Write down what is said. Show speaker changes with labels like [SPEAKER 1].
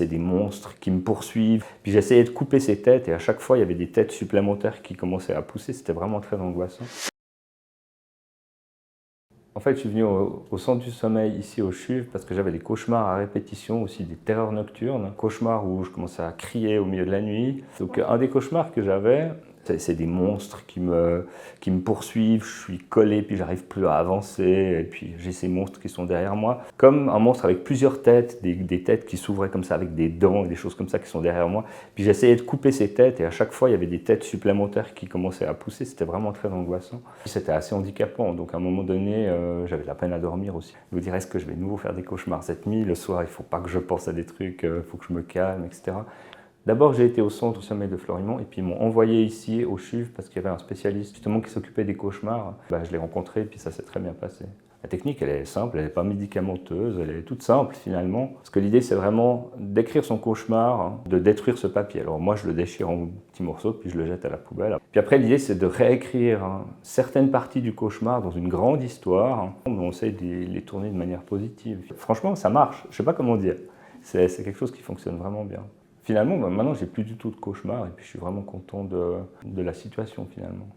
[SPEAKER 1] c'est des monstres qui me poursuivent. Puis j'essayais de couper ces têtes et à chaque fois il y avait des têtes supplémentaires qui commençaient à pousser, c'était vraiment très angoissant. En fait, je suis venu au centre du sommeil ici au CHUV parce que j'avais des cauchemars à répétition, aussi des terreurs nocturnes. Cauchemars où je commençais à crier au milieu de la nuit. Donc un des cauchemars que j'avais, c'est des monstres qui me poursuivent, je suis collé puis j'arrive plus à avancer et puis j'ai ces monstres qui sont derrière moi. Comme un monstre avec plusieurs têtes, des têtes qui s'ouvraient comme ça avec des dents et des choses comme ça qui sont derrière moi. Puis j'essayais de couper ces têtes et à chaque fois il y avait des têtes supplémentaires qui commençaient à pousser, c'était vraiment très angoissant. C'était assez handicapant, donc à un moment donné j'avais de la peine à dormir aussi. Je me disais, est-ce que je vais de nouveau faire des cauchemars cette nuit? Le soir il ne faut pas que je pense à des trucs, il faut que je me calme, etc. D'abord, j'ai été au centre du sommeil de Florimont et puis ils m'ont envoyé ici au CHUV parce qu'il y avait un spécialiste justement qui s'occupait des cauchemars. Je l'ai rencontré et puis ça s'est très bien passé. La technique, elle est simple, elle n'est pas médicamenteuse, elle est toute simple finalement. Parce que l'idée, c'est vraiment d'écrire son cauchemar, de détruire ce papier. Alors moi, je le déchire en petits morceaux puis je le jette à la poubelle. Puis après, l'idée, c'est de réécrire certaines parties du cauchemar dans une grande histoire. On essaie de les tourner de manière positive. Franchement, ça marche. Je ne sais pas comment dire. C'est quelque chose qui fonctionne vraiment bien. Finalement, maintenant, j'ai plus du tout de cauchemars et puis je suis vraiment content de la situation finalement.